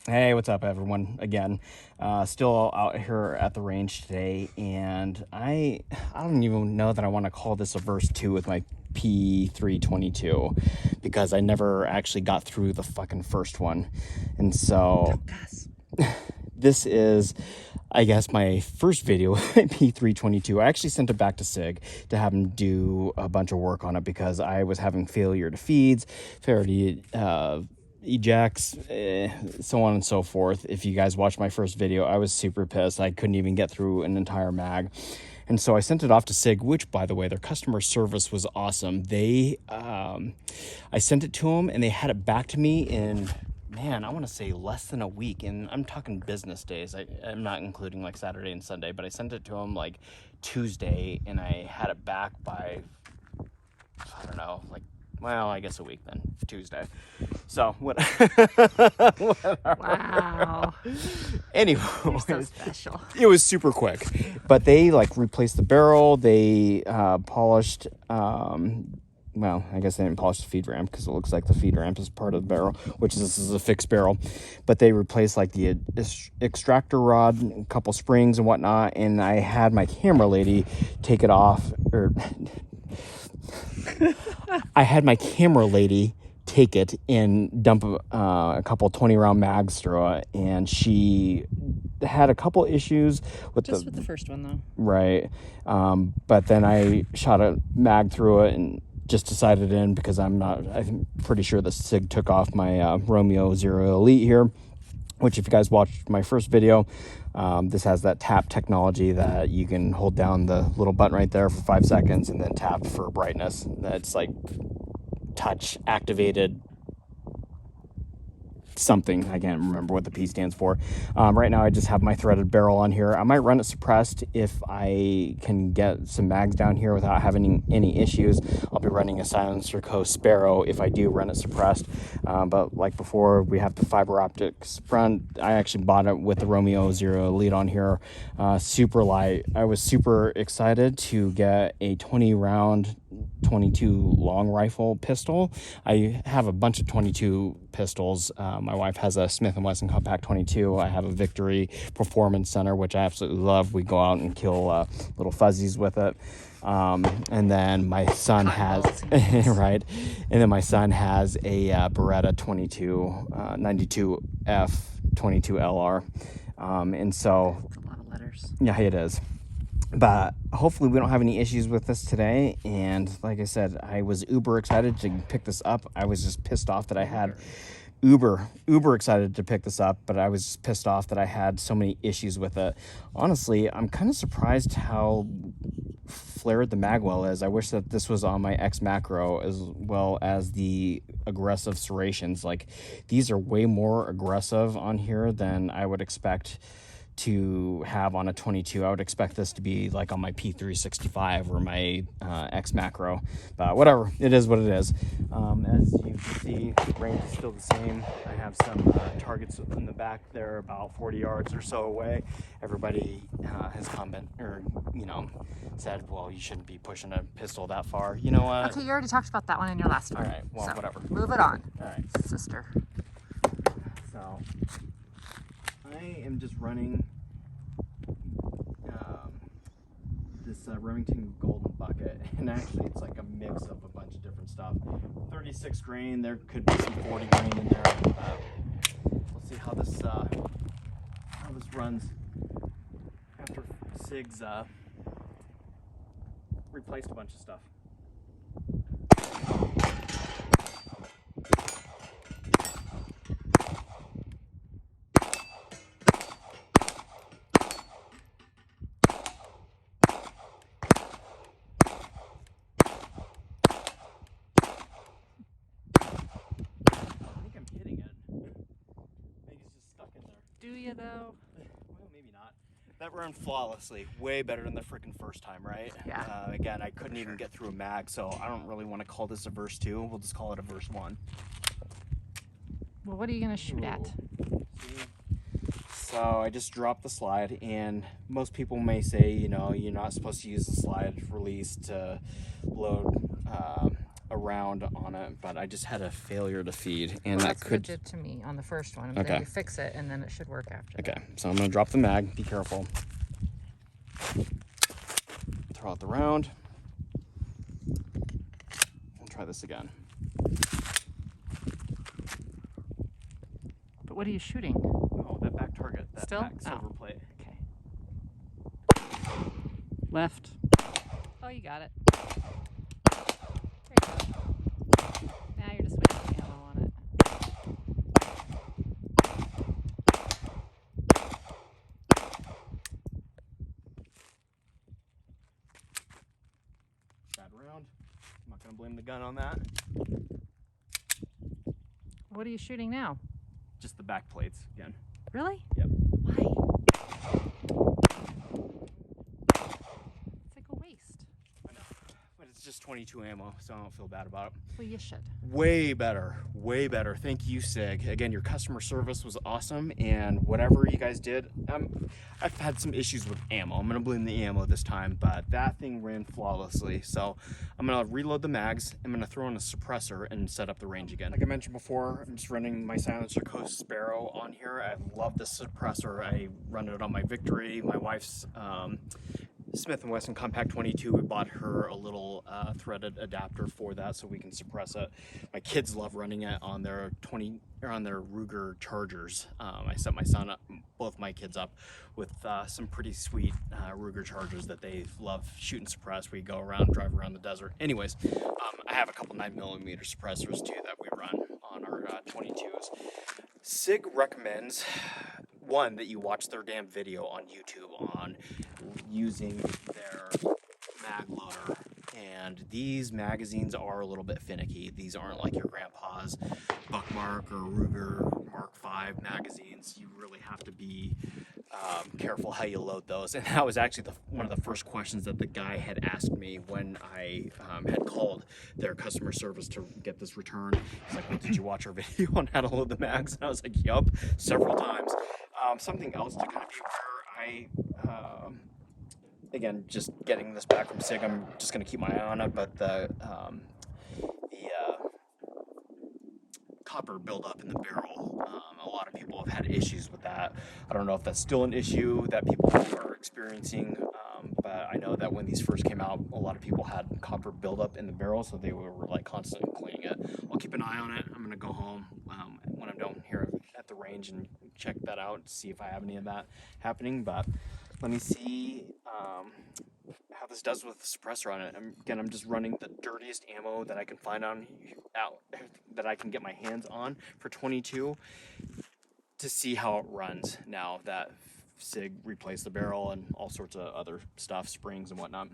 Hey, what's up, everyone? Again, still out here at the range today, and I don't even know that I want to call this a verse 2 with my P322 because I never actually got through the fucking first one. And so this is, I guess, my first video with my P322. I actually sent it back to SIG to have him do a bunch of work on it because I was having failure to feeds, failure to ejects, so on and so forth. If you guys watched my first video, I was super pissed. I couldn't even get through an entire mag. And so I sent it off to SIG, which, by the way, their customer service was awesome. I sent it to them, and they had it back to me in, man, I want to say less than a week. And I'm talking business days. I'm not including like Saturday and Sunday, but I sent it to them like Tuesday, and I had it back by, I don't know, like, well, I guess a week then, Tuesday. So, what? Wow. Anyway, You're so special. It was super quick. But they like replaced the barrel. They polished, well, I guess they didn't polish the feed ramp because it looks like the feed ramp is part of the barrel, which this is a fixed barrel. But they replaced like the extractor rod, a couple springs and whatnot. And I had my camera lady take it off, or I had my camera lady take it and dump a couple 20-round mags through it, and she had a couple issues with with the first one though. Right. But then I shot a mag through it and just decided in because I'm pretty sure the SIG took off my Romeo Zero Elite here, which if you guys watched my first video, this has that tap technology that you can hold down the little button right there for 5 seconds and then tap for brightness. That's like touch activated something. I can't remember what the P stands for. Right now I just have my threaded barrel on here. I might run it suppressed if I can get some mags down here without having any issues. I'll be running a Silencer Co. Sparrow if I do run it suppressed. But like before, we have the fiber optics front. I actually bought it with the Romeo Zero Elite on here. Super light. I was super excited to get a 20-round 22 long rifle pistol. I have a bunch of 22 pistols. My wife has a Smith & Wesson Compact 22. I have a Victory Performance Center, which I absolutely love. We go out and kill little fuzzies with it. And then my son has right, and then my son has a Beretta 22 92F 22 LR. And so That's a lot of letters. yeah, it is. But hopefully we don't have any issues with this today. And like I said, I was uber excited to pick this up. I was just pissed off that I had uber excited to pick this up, but I was just pissed off that I had so many issues with it. Honestly, I'm kind of surprised how flared the magwell is. I wish that this was on my X macro as well as the aggressive serrations. Like, these are way more aggressive on here than I would expect to have on a 22. I would expect this to be like on my P365 or my X macro, but whatever, it is what it is. As you can see, range is still the same. I have some targets in the back there about 40 yards or so away. Everybody has commented, or said, well, you shouldn't be pushing a pistol that far. You know what? Okay, you already talked about that one in your last one. All right, well, so whatever. Move it on. All right, sister. So I am just running this Remington Golden Bucket, and actually it's like a mix of a bunch of different stuff. 36 grain, there could be some 40 grain in there. We'll see how this runs after SIG's replaced a bunch of stuff. Do you though? Well, maybe not. That ran flawlessly, way better than the freaking first time, right? Yeah. Again, I couldn't even get through a mag, so I don't really want to call this a verse 2. We'll just call it a verse 1. Well, what are you gonna shoot at? See? So I just dropped the slide, and most people may say, you're not supposed to use the slide release to load a a round on it, but I just had a failure to feed, and Well, that that's could. what it did to me on the first one. Okay. Then you fix it, and then it should work after Okay, that. so I'm gonna drop the mag. Be careful. Throw out the round. We'll try this again. But what are you shooting? Oh, that back target. That Still? back silver plate. Okay. Left. Oh, you got it. There you go. Now you're just wasting ammo on it. Bad round. I'm not gonna blame the gun on that. What are you shooting now? Just the back plates again. Really? Yep. Why? It's like a waste. I know, but it's just 22 ammo, so I don't feel bad about it. Well, you should. Way better, way better. Thank you, Sig. Again, your customer service was awesome, and whatever you guys did, I've had some issues with ammo. I'm gonna blame the ammo this time, but that thing ran flawlessly. So I'm gonna reload the mags. I'm gonna throw in a suppressor and set up the range again. Like I mentioned before, I'm just running my silencer Coast Sparrow on here. I love this suppressor. I run it on my Victory. My wife's Smith & Wesson Compact 22. We bought her a little threaded adapter for that so we can suppress it. My kids love running it on their Ruger Chargers. I set my son up, both my kids up, with some pretty sweet Ruger Chargers that they love shoot and suppress. We go around, drive around the desert. Anyways, I have a couple 9mm suppressors too that we run on our 22s. Sig recommends, one, that you watch their damn video on YouTube on using their mag loader, and these magazines are a little bit finicky. These aren't like your grandpa's Buckmark or Ruger Mark V magazines. You really have to be careful how you load those, and that was actually one of the first questions that the guy had asked me when I had called their customer service to get this return. He's like, well, did you watch our video on how to load the mags? And I was like, yup, several times. Something else to kind of be aware, again, just getting this back from Sig, I'm just going to keep my eye on it, but the copper buildup in the barrel, a lot of people have had issues with that. I don't know if that's still an issue that people are experiencing, but I know that when these first came out, a lot of people had copper buildup in the barrel, so they were like constantly cleaning it. I'll keep an eye on it. I'm going to go home when I'm done here at the range and check that out, see if I have any of that happening, but let me see how this does with the suppressor on it. I'm just running the dirtiest ammo that I can find that I can get my hands on for 22 to see how it runs now that Sig replaced the barrel and all sorts of other stuff, springs and whatnot.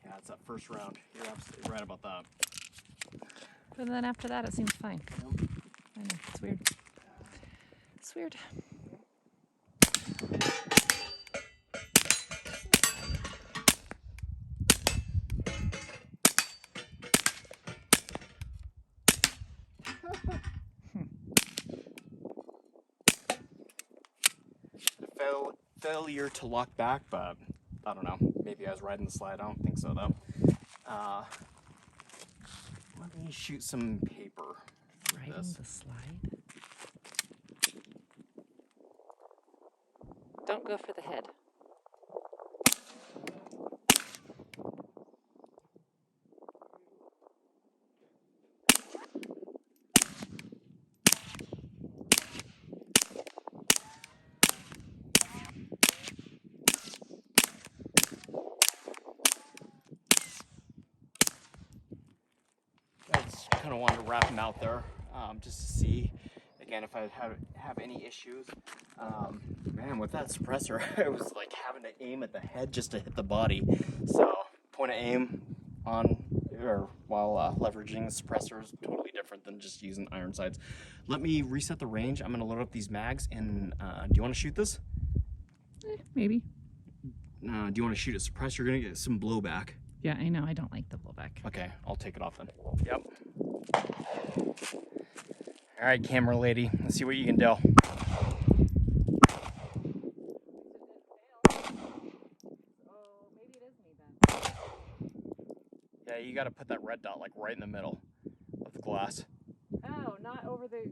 Yeah, it's that first round. You're absolutely right about that. But then after that, it seems fine. I know, it's weird. It's weird. Failure to lock back, but I don't know. Maybe I was riding the slide. I don't think so, though. Let me shoot some paper. Riding the slide? Don't go for the head. I just kind of wanted to wrap them out there, just to see, again, if I have any issues. Man, with that suppressor, it was like having to aim at the head just to hit the body. So, point of aim while leveraging the suppressor is totally different than just using iron sights. Let me reset the range. I'm going to load up these mags, and do you want to shoot this? Maybe. Do you want to shoot a suppressor? You're going to get some blowback. Yeah, I know. I don't like the blowback. Okay, I'll take it off then. Yep. All right, camera lady, let's see what you can do. Oh, maybe it is me then. you got to put that red dot like right in the middle of the glass. Oh, not with the.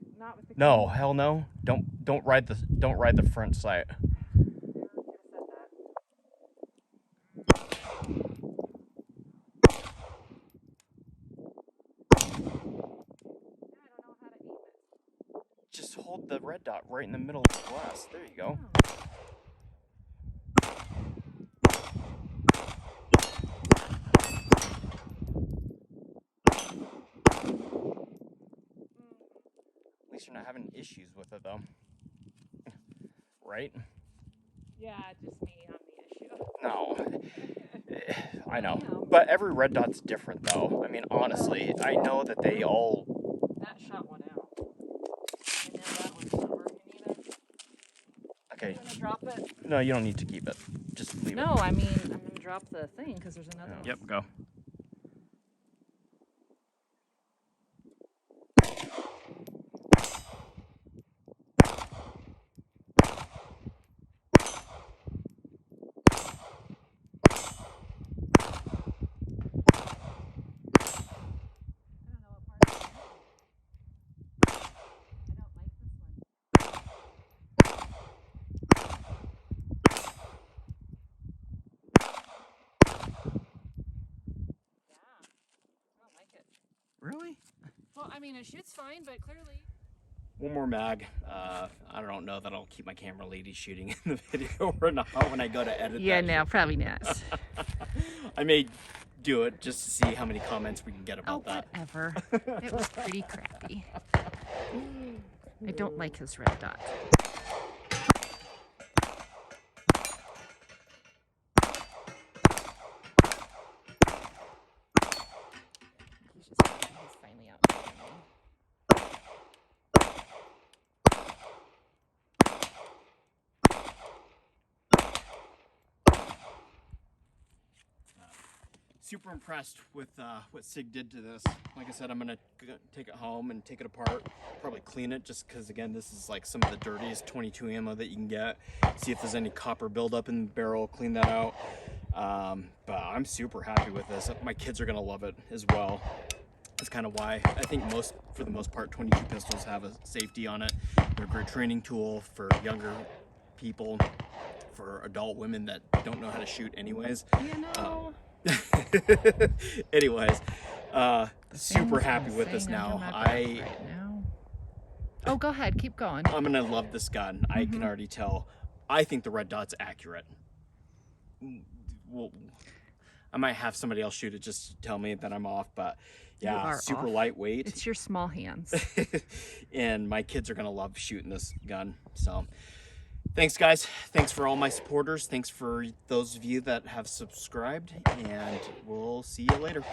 No, hell no. Don't ride the front sight. Just hold the red dot right in the middle of the glass. There you go. At least you're not having issues with it, though. Right? Yeah, just me on the issue. No. I know. But every red dot's different, though. I mean, honestly, I know that they all... That shot one out. And then that one's not working either. Okay. I'm gonna drop it. No, you don't need to keep it. Just leave it. No, I mean, I'm gonna drop the thing because there's another one. Yep, go. Really? Well, I mean, it shoots fine, but clearly... One more mag. I don't know that I'll keep my camera lady shooting in the video or not when I go to edit Yeah, that no, shit. probably not. I may do it just to see how many comments we can get about that. Whatever. It was pretty crappy. I don't like his red dot. He's finally out. Super impressed with what Sig did to this. Like I said, I'm gonna take it home and take it apart, probably clean it, just because again, this is like some of the dirtiest 22 ammo that you can get. See if there's any copper buildup in the barrel, clean that out. But I'm super happy with this. My kids are gonna love it as well. That's kind of why I think for the most part, 22 pistols have a safety on it. They're a great training tool for younger people, for adult women that don't know how to shoot anyways. You know. Anyways, super happy with this now. Oh, go ahead, keep going. I'm gonna love this gun. I can already tell. I think the red dot's accurate. Well, I might have somebody else shoot it just to tell me that I'm off, but yeah, super lightweight. It's your small hands. And my kids are gonna love shooting this gun. So thanks, guys. Thanks for all my supporters. Thanks for those of you that have subscribed, and we'll see you later.